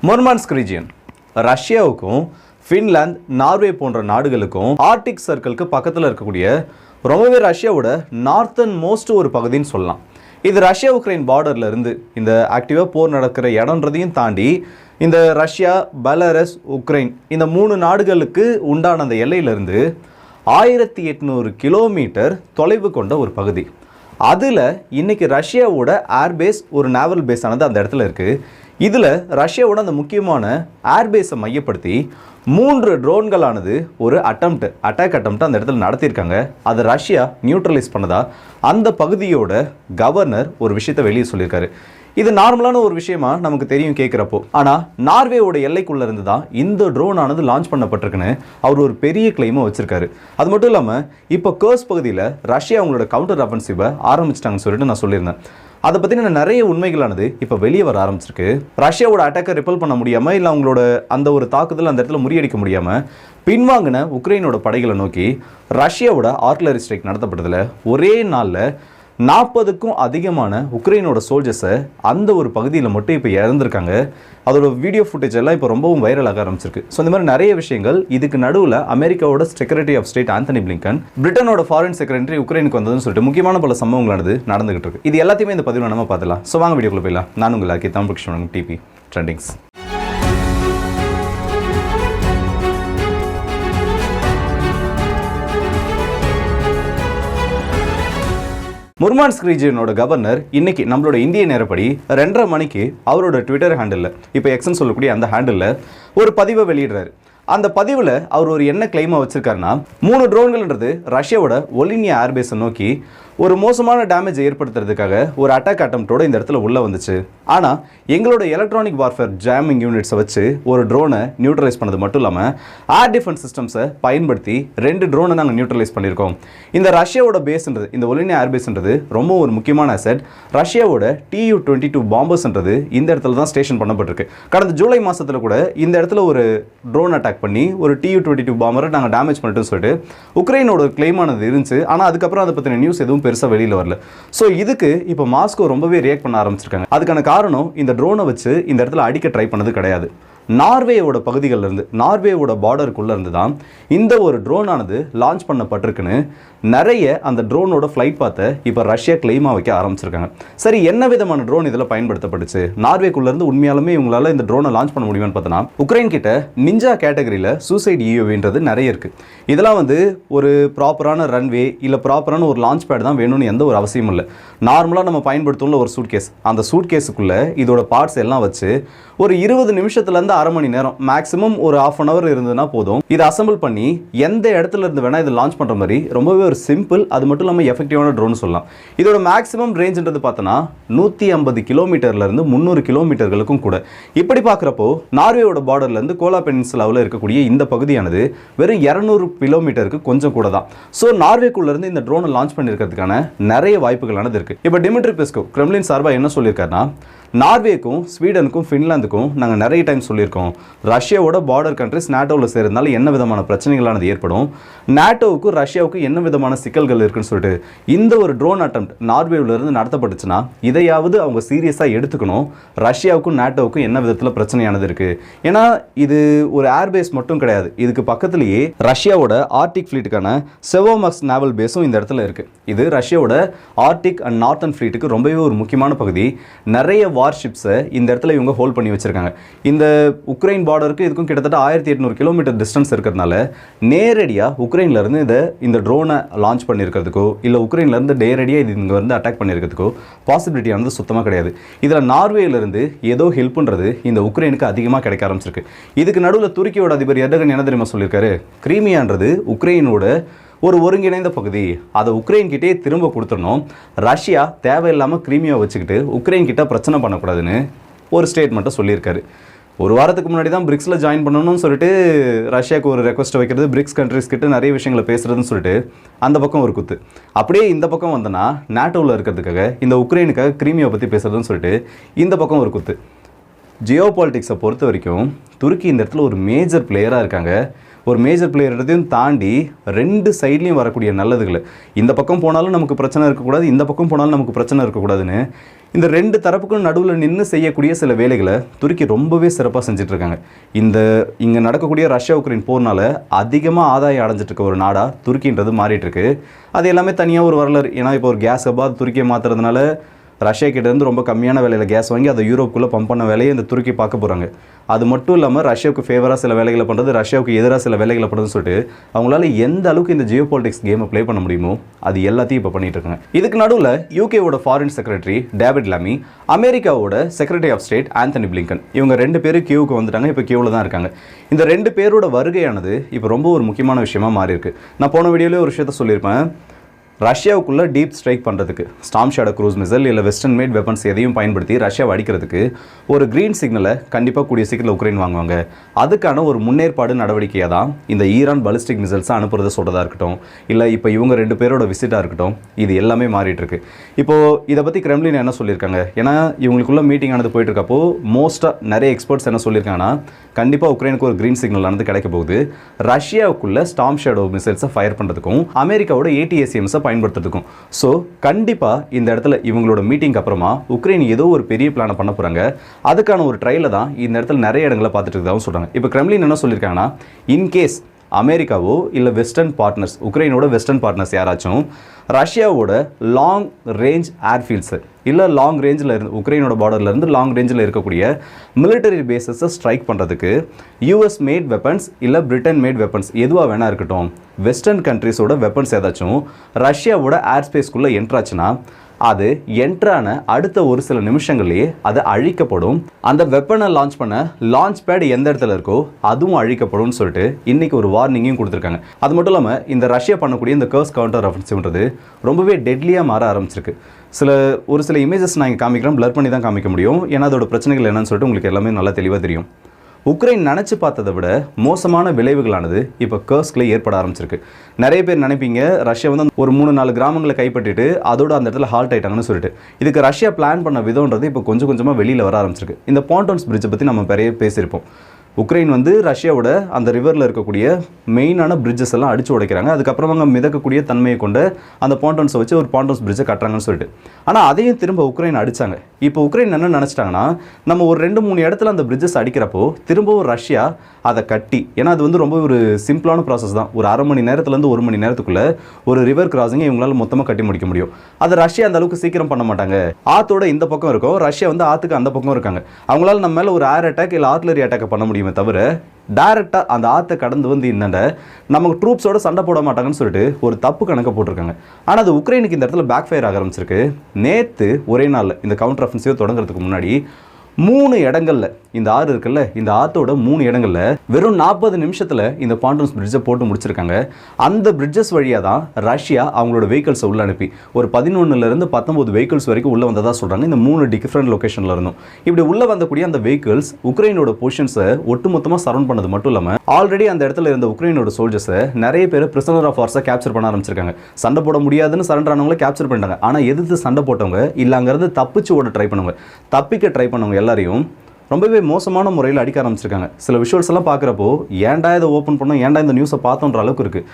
முர்மான்ஸ்க் region ரஷ்யாவுக்கும் Finland, Norway போன்ற நாடுகளுக்கும் ஆர்டிக் சர்க்கிளுக்கு பக்கத்தில் இருக்கக்கூடிய ரொம்பவே ரஷ்யாவோட நார்த்தன் மோஸ்ட் ஒரு பகுதின்னு சொல்லலாம். இது ரஷ்யா உக்ரைன் பார்டர்ல இருந்து இந்த ஆக்டிவாக போர் நடக்கிற இடம்ன்றதையும் தாண்டி இந்த ரஷ்யா, பெலாரஸ், உக்ரைன் இந்த 3 நாடுகளுக்கு உண்டான அந்த எல்லையிலிருந்து 1800 கிலோமீட்டர் தொலைவு கொண்ட ஒரு பகுதி. அதில் இன்னைக்கு ரஷ்யாவோட ஏர்பேஸ், ஒரு நேவல் பேஸ் ஆனது அந்த இடத்துல இருக்குது. இதில் ரஷ்யாவோட அந்த முக்கியமான ஏர்பேஸை மையப்படுத்தி 3 ட்ரோன்களானது ஒரு அட்டாக் அட்டம்ப்ட் அந்த இடத்துல நடத்தியிருக்காங்க. அதை ரஷ்யா நியூட்ரலைஸ் பண்ணதா அந்த பகுதியோட கவர்னர் ஒரு விஷயத்தை வெளியே சொல்லியிருக்காரு. இது நார்மலான ஒரு விஷயமா நமக்கு தெரியும் கேட்குறப்போ. ஆனால் நார்வேவோட எல்லைக்குள்ளே இருந்து தான் இந்த ட்ரோன் ஆனது லான்ச் பண்ணப்பட்டிருக்குன்னு அவர் ஒரு பெரிய கிளைமை வச்சிருக்காரு. அது மட்டும் இல்லாமல் இப்போ கர்ஸ் பகுதியில் ரஷ்யா அவங்களோட கவுண்டர் அஃபென்சிவை ஆரம்பிச்சிட்டாங்கன்னு சொல்லிட்டு நான் சொல்லியிருந்தேன். அதை பற்றின நிறைய உண்மைகளானது இப்போ வெளியே வர ஆரம்பிச்சிருக்கு. ரஷ்யாவோட அட்டாக்கை ரிப்பல் பண்ண முடியாமல், இல்லை அவங்களோட அந்த ஒரு தாக்குதல் அந்த இடத்துல முறியடிக்க முடியாமல் பின்வாங்கின உக்ரைனோட படைகளை நோக்கி ரஷ்யாவோட ஆர்ட்டிலரி ஸ்ட்ரைக் நடத்தப்பட்டதில் ஒரே நாளில் 40க்கும் அதிகமான உக்ரைனோட சோல்ஜர்ஸை அந்த ஒரு பகுதியில் மட்டும் இப்போ இறந்துருக்காங்க. அதோட வீடியோ ஃபுட்டேஜ் எல்லாம் இப்போ ரொம்பவும் வைரலாக ஆரம்பிச்சிருக்கு. ஸோ இந்த மாதிரி நிறைய விஷயங்கள். இதுக்கு நடுவில் அமெரிக்காவோட secretary of state Anthony Blinken, பிரிட்டனோட ஃபாரின் செக்ரட்டரி உக்ரைனுக்கு வந்ததுன்னு சொல்லிட்டு முக்கியமான பல சம்பவங்களானது நடந்துகிட்டு இருக்கு. இது எல்லாத்தையுமே இந்த பதிவில் நம்ம பார்த்துலாம். ஸோ வாங்க வீடியோக்குள்ள போயிடலாம். நான் உங்கள் ஆக்கி தமிழ் டிபி ட்ரெண்டிங்ஸ். முர்மான்ஸ்க் ரீஜியனோட கவர்னர் இன்னைக்கு நம்மளோட இந்திய நேரப்படி 2:30 மணிக்கு அவரோட ட்விட்டர் ஹேண்டில், இப்போ எக்ஸ்ன்னு சொல்லக்கூடிய அந்த ஹேண்டில் ஒரு பதிவை வெளியிடுறாரு. அந்த பதிவில் அவர் ஒரு என்ன கிளைமை வச்சிருக்காருன்னா, 3 ட்ரோன்கள்ன்றது ரஷ்யாவோட ஒலினியா ஏர்பேஸை நோக்கி ஒரு மோசமான டேமேஜ் ஏற்படுத்துறதுக்காக ஒரு அட்டாக் அட்டம்ப்டோட இந்த இடத்துல உள்ளே வந்துச்சு. ஆனால் எங்களோட எலக்ட்ரானிக் வார்ஃபேர் ஜாமிங் யூனிட்ஸை வச்சு ஒரு ட்ரோனை நியூட்ரலைஸ் பண்ணது மட்டும் இல்லாமல் ஏர் டிஃபென்ஸ் சிஸ்டம்ஸை பயன்படுத்தி 2 ட்ரோனை நாங்கள் நியூட்ரலைஸ் பண்ணியிருக்கோம். இந்த ரஷ்யாவோட பேஸ்ன்றது, இந்த ஒலினியா ஏர்பேஸ்ன்றது ரொம்ப ஒரு முக்கியமான அசெட். ரஷ்யாவோட Tu-22 பாம்பர்ஸ்ன்றது இந்த இடத்துல தான் ஸ்டேஷன் பண்ணப்பட்டிருக்கு. கடந்த ஜூலை மாதத்தில் கூட இந்த இடத்துல ஒரு ட்ரோன் அட்டாக் பண்ணி ஒரு Tu-22 பாம்பரை நாங்கள் டேமேஜ் பண்ணிட்டோம்னு சொல்லிட்டு உக்ரைனோட கிளைமானது இருந்துச்சு. ஆனால் அதுக்கப்புறம் அதை பற்றின நியூஸ் எதுவும் பெருசாக வெளியில் வரல. ஸோ இதுக்கு இப்போ மாஸ்கோ ரொம்பவே ரியாக்ட் பண்ண ஆரம்பிச்சிருக்காங்க. அதுக்கான காரணம், இந்த ட்ரோனை வச்சு இந்த இடத்துல அடிக்க ட்ரை பண்ணது கிடையாது. நார்வேயோட பகுதிகளில் இருந்து, நார்வேயோட பார்டருக்குள்ளே இருந்து தான் இந்த ஒரு ட்ரோன் ஆனது லான்ச் பண்ணப்பட்டிருக்குன்னு நிறைய அந்த ட்ரோனோட ஃப்ளைட் பாத்தை இப்போ ரஷ்யா கிளைமாக வைக்க ஆரம்பிச்சிருக்காங்க. சரி, என்ன விதமான ட்ரோன் இதில் பயன்படுத்தப்பட்டுச்சு, நார்வேக்குள்ளேருந்து உண்மையாலுமே இவங்களால இந்த ட்ரோனை லான்ச் பண்ண முடியுமான்னு பார்த்தோன்னா, உக்ரைன் கிட்ட நிஞ்சா கேட்டகரியில் சூசைட் EOVன்றது நிறைய இருக்குது. இதெல்லாம் ஒரு ப்ராப்பரான ரன்வே இல்லை ப்ராப்பரான ஒரு லான்ச் பேட் தான் வேணும்னு எந்த ஒரு அவசியமும் இல்லை. நார்மலாக நம்ம பயன்படுத்தும்ல ஒரு சூட்கேஸ், அந்த சூட்கேஸுக்குள்ளே இதோட பார்ட்ஸ் எல்லாம் வச்சு ஒரு 20 நிமிஷத்துலேருந்து அரை மணி நேரம், மேக்ஸிமம் ஒரு 1/2 hour இருந்ததுன்னா போதும், இதை அசம்பிள் பண்ணி எந்த இடத்துல இருந்து வேணால் இதை லான்ச் பண்ணுற மாதிரி ரொம்பவே ஒரு சிம்பிள், அது மட்டும் இல்லாமல் எஃபெக்டிவான ட்ரோன் சொல்லலாம். இதோட மேக்ஸிமம் ரேஞ்சுன்றது பார்த்தோன்னா 150 கிலோமீட்டர்லேருந்து 300 கிலோமீட்டர்களுக்கும் கூட. இப்படி பார்க்குறப்போ நார்வேயோட பார்டர்லேருந்து கோலா பெனின்சுலாவில் இருக்கக்கூடிய இந்த பகுதியானது வெறும் 200 கிலோமீட்டருக்கு கொஞ்சம் கூட தான். ஸோ நார்வேக்குள்ளேருந்து இந்த ட்ரோனை லான்ச் பண்ணியிருக்கிறதுக்கான நிறைய வாய்ப்புகளானது இருக்குது. இப்போ டிமிட்ரி பெஸ்கோவ் கிரெம்லின் சார்பாக என்ன சொல்லியிருக்காருன்னா, நார்வேக்கும் ஸ்வீடனுக்கும் ஃபின்லாந்துக்கும் நாங்கள் நிறைய டைம் சொல்லியிருக்கோம், ரஷ்யாவோட பார்டர் கண்ட்ரிஸ் நேட்டோவில் சேர்ந்தால் என்ன விதமான பிரச்சனைகளானது ஏற்படும், நேட்டோவுக்கும் ரஷ்யாவுக்கும் என்ன விதமான சிக்கல்கள் இருக்குன்னு சொல்லிட்டு இந்த ஒரு ட்ரோன் அட்டம்ப்ட் நார்வேவிலிருந்து நடத்தப்பட்டுச்சுன்னா இதையாவது அவங்க சீரியஸாக எடுத்துக்கணும். ரஷ்யாவுக்கும் நேட்டோவுக்கும் என்ன விதத்தில் பிரச்சனையானது இருக்குது. ஏன்னா இது ஒரு ஏர்பேஸ் மட்டும் கிடையாது, இதுக்கு பக்கத்துலேயே ரஷ்யாவோட ஆர்டிக் ஃப்ளீட்டுக்கான செவோமாக்ஸ் நேவல் பேஸும் இந்த இடத்துல இருக்குது. இது ரஷ்யாவோட ஆர்டிக் அண்ட் நார்த்தன் ஃப்ளீட்டுக்கு ரொம்பவே ஒரு முக்கியமான பகுதி. நிறைய வார்ஷிப்ஸை இந்த இடத்துல இவங்க ஹோல்ட் பண்ணி வச்சிருக்காங்க. இந்த உக்ரைன் பார்டருக்கு இதுக்கும் கிட்டத்தட்ட 1800 கிலோமீட்டர் டிஸ்டன்ஸ் இருக்கிறதுனால நேரடியாக உக்ரைன்லேருந்து இந்த ட்ரோனை லான்ச் பண்ணியிருக்கிறதுக்கோ இல்லை உக்ரைன்லேருந்து நேரடியாக இது இங்கே வந்து அட்டாக் பண்ணியிருக்கிறதுக்கோ பாசிபிலிட்டியானது சுத்தமாக கிடையாது. இதில் நார்வேயிலிருந்து ஏதோ ஹெல்ப்புன்றது இந்த உக்ரைனுக்கு அதிகமாக கிடைக்க ஆரம்பிச்சிருக்கு. இதுக்கு நடுவில் துருக்கியோட அதிபர் எர்டகன் என்ன தெரியுமா சொல்லியிருக்காரு, கிரீமியான்றது உக்ரைனோட ஒரு ஒருங்கிணைந்த பகுதி, அதை உக்ரைன் கிட்டே திரும்ப கொடுத்துடணும், ரஷ்யா தேவையில்லாமல் கிரீமியா வச்சுக்கிட்டு உக்ரைன் கிட்ட பிரச்சனை பண்ணக்கூடாதுன்னு ஒரு ஸ்டேட்மெண்ட்டை சொல்லியிருக்காரு. ஒரு வாரத்துக்கு முன்னாடி தான் பிரிக்ஸில் ஜாயின் பண்ணணும்னு சொல்லிட்டு ரஷ்யாவுக்கு ஒரு ரெக்வஸ்ட் வைக்கிறது, பிரிக்ஸ் கண்ட்ரிஸ் கிட்ட நிறைய விஷயங்களை பேசுறதுன்னு சொல்லிட்டு அந்த பக்கம் ஒரு குத்து. அப்படியே இந்த பக்கம் வந்தனா நேட்டோவில் இருக்கிறதுக்காக இந்த உக்ரைனுக்காக கிரீமியாவை பற்றி பேசுறதுன்னு சொல்லிட்டு இந்த பக்கம் ஒரு குத்து. ஜியோ பாலிட்டிக்ஸை பொறுத்த வரைக்கும் துருக்கி இந்த இடத்துல ஒரு மேஜர் பிளேயராக இருக்காங்க. ஒரு மேஜர் பிளேயர்டையும் தாண்டி 2 சைட்லையும் வரக்கூடிய நல்லதுகளை, இந்த பக்கம் போனாலும் நமக்கு பிரச்சனை இருக்கக்கூடாது, இந்த பக்கம் போனாலும் நமக்கு பிரச்சனை இருக்கக்கூடாதுன்னு இந்த ரெண்டு தரப்புக்கும் நடுவில் நின்று செய்யக்கூடிய சில வேலைகளை துருக்கி ரொம்பவே சிறப்பாக செஞ்சுட்டு இருக்காங்க. இங்கே நடக்கக்கூடிய ரஷ்யா உக்ரைன் போர்னால அதிகமாக ஆதாயம் அடைஞ்சிட்டு இருக்க ஒரு நாடாக துருக்கின்றது மாறிட்டு இருக்கு. அது எல்லாமே தனியாக ஒரு வரலாறு. ஏன்னா இப்போ ஒரு கேஸ் ஹப்பா துருக்கியை மாற்றுறதுனால ரஷ்யா கிட்டேருந்து ரொம்ப கம்மியான விலையில் கேஸ் வாங்கி அதை யூரோப்புக்குள்ளே பம்ப் பண்ண வேலையை இந்த துருக்கி பார்க்க போகிறாங்க. அது மட்டும் இல்லாமல் ரஷ்யாவுக்கு ஃபேவராக சில வேலைகளை பண்ணுறது, ரஷ்யாவுக்கு எதிராக சில வேலைகளை பண்ணுறதுன்னு சொல்லிட்டு அவங்களால எந்த அளவுக்கு இந்த ஜியோ பாலிட்டிக்ஸ் கேமை ப்ளே பண்ண முடியுமோ அது எல்லாத்தையும் இப்போ பண்ணிட்டு இருக்காங்க. இதுக்கு நடுவில் யூகேவோட ஃபாரின் செக்ரட்டரி டேவிட் லாமி, அமெரிக்காவோட secretary of state Anthony Blinken, இவங்க 2 பேரும் கியூவுக்கு வந்துட்டாங்க. இப்போ கியூவில் தான் இருக்காங்க. இந்த 2 பேரோட வருகையானது இப்போ ரொம்ப ஒரு முக்கியமான விஷயமா மாறி இருக்கு. நான் போன வீடியோலேயே ஒரு விஷயத்த சொல்லியிருப்பேன். ரஷ்யாவுக்குள்ளே டீப் ஸ்ட்ரைக் பண்ணுறதுக்கு ஸ்டார்ம் ஷேடோ க்ரூஸ் மிசைல் இல்லை வெஸ்டர்ன் மேட் வெப்பன்ஸ் எதையும் பயன்படுத்தி ரஷ்யாவை அடிக்கிறதுக்கு ஒரு க்ரீன் சிக்னலை கண்டிப்பாக கூடிய சீக்கிரத்தில் உக்ரைன் வாங்குவாங்க. அதுக்கான ஒரு முன்னேற்பாடு நடவடிக்கையாக தான் இந்த ஈரான் பாலிஸ்டிக் மிசைல்ஸை அனுப்புறதை சொல்கிறதா இருக்கட்டும், இல்லை இப்போ இவங்க 2 பேரோட விசிட்டாக இருக்கட்டும், இது எல்லாமே மாறிட்டு இருக்கு. இப்போது இதை பற்றி கிரெம்லின் என்ன சொல்லியிருக்காங்க, ஏன்னா இவங்களுக்குள்ள மீட்டிங் ஆனது போயிட்டு இருக்கப்போ மோஸ்ட்டாக நிறைய எக்ஸ்பர்ட்ஸ் என்ன சொல்லியிருக்காங்கன்னா, கண்டிப்பாக உக்ரைனுக்கு ஒரு க்ரீன் சிக்னல் ஆனது கிடைக்க போகுது. ரஷ்யாவுக்குள்ள ஸ்டார்ம் ஷேடோ மிசைல்ஸை ஃபயர் பண்ணுறதுக்கும் அமெரிக்காவோட ATACMஸை பயன்படுத்துறதுக்கும். ஸோ கண்டிப்பாக இந்த இடத்துல இவங்களோட மீட்டிங் அப்புறமா உக்ரைன் ஏதோ ஒரு பெரிய பிளானை பண்ண போகிறாங்க. அதுக்கான ஒரு ட்ரையலை தான் இந்த இடத்துல நிறைய இடங்களை பார்த்துட்டு இருக்கதாகவும் சொல்கிறாங்க. இப்போ கிரெம்லின் என்ன சொல்லியிருக்காங்கன்னா, இன்கேஸ் அமெரிக்காவோ இல்லை வெஸ்டர்ன் பார்ட்னர்ஸ், உக்ரைனோட வெஸ்டர்ன் பார்ட்னர்ஸ் யாராச்சும் ரஷ்யாவோட லாங் ரேஞ்ச் ஏர்ஃபீல்ட்ஸு இல்லை லாங் ரேஞ்சில் இருந்து உக்ரைனோட பார்டர்லேருந்து லாங் ரேஞ்சில் இருக்கக்கூடிய மிலிட்டரி பேஸஸை ஸ்ட்ரைக் பண்ணுறதுக்கு US மேட் வெப்பன்ஸ் இல்லை பிரிட்டன் மேட் வெப்பன்ஸ் எதுவாக வேணா இருக்கட்டும், வெஸ்டர்ன் கண்ட்ரிஸோட வெப்பன்ஸ் ஏதாச்சும் ரஷ்யாவோட ஏர் ஸ்பேஸ்க்குள்ளே என்ட்ராச்சுன்னா அது என்ட்ரான அடுத்த ஒரு சில நிமிஷங்கள்லேயே அது அழிக்கப்படும். அந்த வெப்பனை லான்ச் பண்ண லான்ச் பேட் எந்த இடத்துல இருக்கோ அதுவும் அழிக்கப்படும் சொல்லிட்டு இன்னைக்கு ஒரு வார்னிங்கையும் கொடுத்துருக்காங்க. அது மட்டும் இல்லாமல் இந்த ரஷ்யா பண்ணக்கூடிய இந்த கர்ஸ் கவுண்டர் ஆஃபென்சிவ்ன்றது ரொம்பவே டெட்லியாக மாற ஆரம்பிச்சிருக்கு. ஒரு சில இமேஜஸ் நான் இங்கே காமிக்கிறேன், பிளர் பண்ணி தான் காமிக்க முடியும். ஏன்னா அதோட பிரச்சனைகள் என்னன்னு சொல்லிட்டு உங்களுக்கு எல்லாமே நல்லா தெளிவாக தெரியும். உக்ரைன் நினச்சி பார்த்ததை விட மோசமான விளைவுகளானது இப்போ கர்ஸ்கில் ஏற்பட ஆரம்பிச்சிருக்கு. நிறைய பேர் நினைப்பீங்க ரஷ்யா வந்து ஒரு 3-4 கிராமங்களை கைப்பற்றிட்டு அதோட அந்த இடத்துல ஹால்ட் ஆயிட்டாங்கன்னு சொல்லிட்டு. இதுக்கு ரஷ்யா பிளான் பண்ண விதம்ன்றது இப்போ கொஞ்சம் கொஞ்சமாக வெளியில் வர ஆரம்பிச்சிருக்கு. இந்த பாண்டோன்ஸ் பிரிட்ஜை பற்றி நம்ம நிறைய பேசியிருப்போம். உக்ரைன் வந்து ரஷ்யாவோட அந்த ரிவரில் இருக்கக்கூடிய மெயினான பிரிட்ஜஸ் எல்லாம் அடிச்சு உடைக்கிறாங்க. அதுக்கப்புறம் அவங்க மிதக்கக்கூடிய தன்மையை கொண்ட அந்த பாண்டோன்ஸை வச்சு ஒரு பாண்டோன்ஸ் பிரிட்ஜை கட்டுறாங்கன்னு சொல்லிட்டு. ஆனால் அதையும் திரும்ப உக்ரைன் அடித்தாங்க. இப்போ உக்ரைன் என்ன நினச்சிட்டாங்கன்னா, நம்ம ஒரு 2-3 இடத்துல அந்த பிரிட்ஜஸ் அடிக்கிறப்போ திரும்பவும் ரஷ்யா அதை கட்டி, ஏன்னா அது வந்து ரொம்ப ஒரு சிம்பிளான ப்ராசஸ் தான். ஒரு 1/2 மணி நேரத்துலேருந்து 1 மணி நேரத்துக்குள்ளே ஒரு ரிவர் கிராசிங்கை இவங்களால மொத்தமாக கட்டி முடிக்க முடியும். அதை ரஷ்யா அந்த அளவுக்கு சீக்கிரம் பண்ண மாட்டாங்க. ஆத்தோட இந்த பக்கம் இருக்கும், ரஷ்யா வந்து ஆற்றுக்கு அந்த பக்கம் இருக்காங்க. அவங்களால நம்ம மேலே ஒரு ஏர் அட்டாக் இல்லை ஆர்ட்லரி அட்டாக் பண்ண முடியுமே தவிர டைரக்டாக அந்த ஆற்றை கடந்து வந்து என்னண்ட நமக்கு ட்ரூப்ஸோட சண்டை போட மாட்டாங்கன்னு சொல்லிட்டு ஒரு தப்பு கணக்கை போட்டிருக்காங்க. ஆனால் அது உக்ரைனுக்கு இந்த இடத்துல பேக் ஃபயர் ஆக ஆரம்பிச்சிருக்கு. நேற்று ஒரே நாளில் இந்த கவுண்டர் அஃபென்சிவ் தொடங்குறதுக்கு முன்னாடி 3 இடங்கள்ல, இந்த ஆறு இருக்குல்ல, இந்த ஆத்தோட 3 இடங்கள்ல வெறும் 40 நிமிஷத்தில் இந்த பாண்டோன்ஸ் பிரிட்ஜை போட்டு முடிச்சிருக்காங்க. அந்த பிரிட்ஜஸ் வழியாக தான் ரஷ்யா அவங்களோட வெஹிக்கிள்ஸை உள்ள அனுப்பி ஒரு 11லேருந்து 19 வெஹிக்கிள்ஸ் வரைக்கும் உள்ளே வந்ததாக சொல்கிறாங்க. இந்த 3 டிஃப்ரெண்ட் லொக்கேஷனில் இருந்தும் இப்படி உள்ளே வந்தக்கூடிய அந்த வெஹிக்கிள்ஸ் உக்ரைனோட பொசிஷன்ஸை ஒட்டுமொத்தமாக சரௌண்ட் பண்ணது மட்டும் இல்லாமல் ஆல்ரெடி அந்த இடத்துல இருந்த உக்ரைனோட சோல்ஜர்ஸை நிறைய பேர் பிரிசனர் ஆஃப் வார்ஸை கேப்சர் பண்ண ஆரம்பிச்சிருக்காங்க. சண்டை போட முடியாதுன்னு சரண்டர் ஆனவங்களை கேப்சர் பண்ணிட்டாங்க. ஆனால் எதிர்த்து சண்டை போட்டவங்க இல்லை அங்கேருந்து தப்பிச்சு ஓட ட்ரை பண்ணுவாங்க, தப்பிக்க ட்ரை பண்ணவங்க எல்லாரையும் ரொம்பவே மோசமான முறையில் அடிக்க ஆரம்பிச்சிருக்காங்க. சில விஷுவல்ஸ் எல்லாம் பார்க்குறப்போ ஏன்டா இதை ஓப்பன் பண்ணோம், ஏன்டா இந்த நியூஸை பார்த்தோன்ற அளவுக்கு இருக்குது.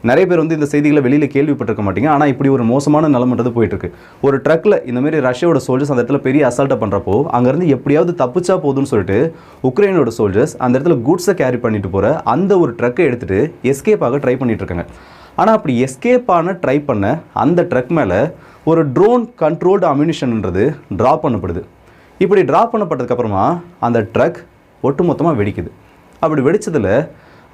நிறைய பேர் வந்து இந்த செய்திகளை வெளியில் கேள்விப்பட்டிருக்க மாட்டீங்க. ஆனால் இப்படி ஒரு மோசமான நிலைமன்றது போயிட்டுருக்கு. ஒரு ட்ரக்கில் இந்தமாரி ரஷ்யாவோட சோல்ஜர்ஸ் அந்த இடத்துல பெரிய அசால்ட்டை பண்ணுறப்போ அங்கேருந்து எப்படியாவது தப்பிச்சா போதுன்னு சொல்லிட்டு உக்ரைனோட சோல்ஜர்ஸ் அந்த இடத்துல குட்ஸை கேரி பண்ணிட்டு போகிற அந்த ஒரு ட்ரக்கை எடுத்துகிட்டு எஸ்கேப் ஆக ட்ரை பண்ணிட்டு இருக்காங்க. ஆனால் அப்படி எஸ்கேப் ஆன ட்ரை பண்ண அந்த ட்ரக் மேலே ஒரு ட்ரோன் கண்ட்ரோல்டு அம்யூனிஷன்ன்றது ட்ராப் பண்ணப்படுது. இப்படி ட்ராப் பண்ணப்பட்டதுக்கப்புறமா அந்த ட்ரக் ஒட்டுமொத்தமாக வெடிக்குது. அப்படி வெடித்ததில்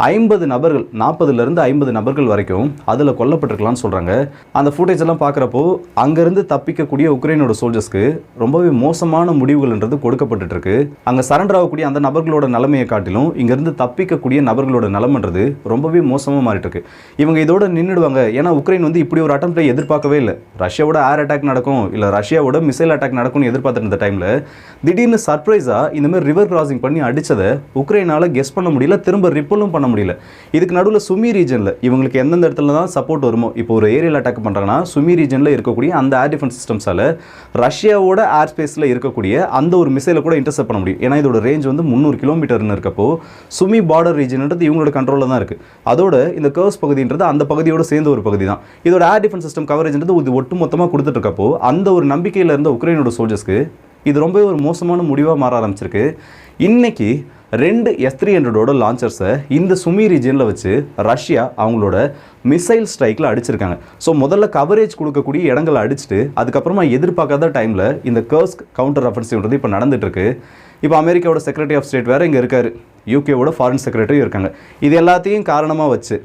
50 நபர்கள், 40லேருந்து 50 நபர்கள் வரைக்கும் அதில் கொல்லப்பட்டிருக்கலாம்னு சொல்கிறாங்க. அந்த ஃபுட்டேஜ் எல்லாம் பார்க்குறப்போ அங்கேருந்து தப்பிக்கக்கூடிய உக்ரைனோட சோல்ஜர்ஸ்க்கு ரொம்பவே மோசமான முடிவுகள்ன்றது கொடுக்கப்பட்டுருக்கு. அங்கே சரண்டர் ஆகக்கூடிய அந்த நபர்களோட நிலைமையை காட்டிலும் இங்கேருந்து தப்பிக்கக்கூடிய நபர்களோட நிலைமைன்றது ரொம்பவே மோசமாக மாறிட்டு இருக்கு. இவங்க இதோட நின்றுடுவாங்க. ஏன்னா உக்ரைன் வந்து இப்படி ஒரு அட்டம்ப்டை எதிர்பார்க்கவே இல்லை. ரஷ்யாவோட ஏர் அட்டாக் நடக்கும் இல்லை ரஷ்யாவோட மிசைல் அட்டாக் நடக்கும்னு எதிர்பார்த்துட்டு இருந்த டைமில் திடீர்னு சர்ப்ரைஸாக இந்தமாதிரி ரிவர் கிராசிங் பண்ணி அடித்ததை உக்ரைனால் கெஸ் பண்ண முடியல, திரும்ப ரிப்பலும் பண்ண முடியல. இதுக்கு நடுவில் சுமி ரீஜனில் இவங்களுக்கு எந்தெந்த இடத்துல தான் சப்போர்ட் வருமோ, இப்போ ஒரு ஏரியல் அட்டாக் பண்ணுறாங்கன்னா சுமி ரீஜனில் இருக்கக்கூடிய அந்த ஏர் டிஃபென்ஸ் சிஸ்டம்ஸால் ரஷ்யாவோட ஏர் ஸ்பேஸில் இருக்கக்கூடிய அந்த ஒரு மிசைலை கூட இன்டர்செப்ட் பண்ண முடியும். ஏன்னா இதோட ரேஞ்ச் வந்து 300 கிலோமீட்டர்னு இருக்கப்போ சுமி பார்டர் ரீஜன்ன்றது இவங்களோட கண்ட்ரோலில் தான் இருக்குது. அதோட இந்த கர்வ்ஸ் பகுதின்றது அந்த பகுதியோட சேர்ந்த ஒரு பகுதி தான். இதோட ஏர் டிஃபென்ஸ் சிஸ்டம் கவரேஜ்ன்றது இது ஒட்டு மொத்தமாக கொடுத்துட்டு இருக்கப்போ அந்த ஒரு நம்பிக்கையில் இருந்த உக்ரைனோட சோல்ஜர்ஸ்க்கு இது ரொம்பவே ஒரு மோசமான முடிவாக மாற ஆரம்பிச்சிருக்கு. இன்னைக்கு 2 S-300 லான்ச்சர்ஸை இந்த சுமி ரீஜனில் வச்சு ரஷ்யா அவங்களோட மிசைல் ஸ்ட்ரைக்கில் அடிச்சிருக்காங்க. ஸோ முதல்ல கவரேஜ் கொடுக்கக்கூடிய இடங்களை அடிச்சுட்டு அதுக்கப்புறமா எதிர்பார்க்காத டைமில் இந்த கர்ஸ் கவுண்டர் அஃபென்சிவ்ன்றது இப்போ நடந்துட்டுருக்கு. இப்போ அமெரிக்காவோட செக்ரட்டரி ஆஃப் ஸ்டேட் வேறு இங்கே இருக்கார், யூகேவோட ஃபாரின் செக்ரட்டரி இருக்காங்க. இது எல்லாத்தையும் காரணமாக வச்சு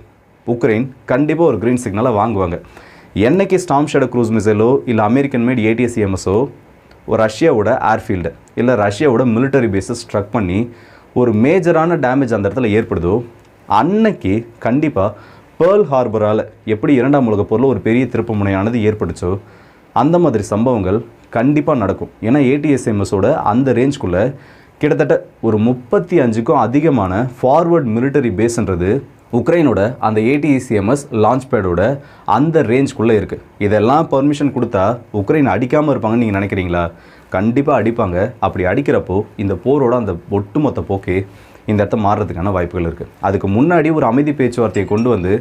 உக்ரைன் கண்டிப்பாக ஒரு க்ரீன் சிக்னலை வாங்குவாங்க. என்னைக்கு ஸ்டார்ம் ஷேடோ க்ரூஸ் மிசைலோ இல்லை அமெரிக்கன் மேட் ATACMSஓ ஒரு ரஷ்யாவோட ஏர்ஃபீல்டு இல்லை ரஷ்யாவோட மிலிட்டரி பேஸை ஸ்ட்ரக் பண்ணி ஒரு மேஜரான டேமேஜ் அந்த இடத்துல ஏற்படுதோ அன்னைக்கு கண்டிப்பாக பேர்ல் ஹார்பரால் எப்படி 2ஆம் உலகப் போரில் ஒரு பெரிய திருப்பு முனையானது ஏற்பட்டுச்சோ அந்த மாதிரி சம்பவங்கள் கண்டிப்பாக நடக்கும். ஏன்னா ATACMSஓட அந்த ரேஞ்சுக்குள்ளே கிட்டத்தட்ட ஒரு 35க்கும் அதிகமான ஃபார்வர்ட் மிலிட்டரி பேஸ்ன்றது உக்ரைனோட அந்த ATACMS லான்ச் பேடோட அந்த ரேஞ்சுக்குள்ளே இருக்குது. இதெல்லாம் பர்மிஷன் கொடுத்தா உக்ரைன் அடிக்காமல் இருப்பாங்கன்னு நீங்கள் நினைக்கிறீங்களா? கண்டிப்பாக அடிப்பாங்க. அப்படி அடிக்கிறப்போ இந்த போரோட அந்த ஒட்டுமொத்த போக்கே இந்த இடத்த மாறுறதுக்கான வாய்ப்புகள் இருக்குது. அதுக்கு முன்னாடி ஒரு அமைதி பேச்சுவார்த்தையை கொண்டு வந்து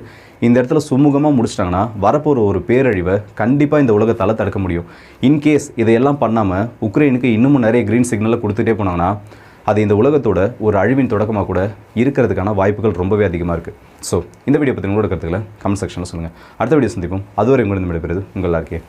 இந்த இடத்துல சுமூகமாக முடிச்சிட்டாங்கன்னா வரப்போகிற ஒரு பேரழிவை கண்டிப்பாக இந்த உலகத்தால் தடுக்க முடியும். இன்கேஸ் இதையெல்லாம் பண்ணாமல் உக்ரைனுக்கு இன்னமும் நிறைய க்ரீன் சிக்னலை கொடுத்துட்டே போனாங்கன்னா அது இந்த உலகத்தோட ஒரு அழிவின் தொடக்கமாக கூட இருக்கிறதுக்கான வாய்ப்புகள் ரொம்பவே அதிகமாக இருக்குது. ஸோ இந்த வீடியோ பற்றி உங்களோட கருத்துக்களை கமெண்ட் செக்ஷனில் சொல்லுங்கள். அடுத்த வீடியோ சந்திப்போம். அதுவரை உங்களிடம் விடைபெறுவது உங்கள் எல்லாருக்கே.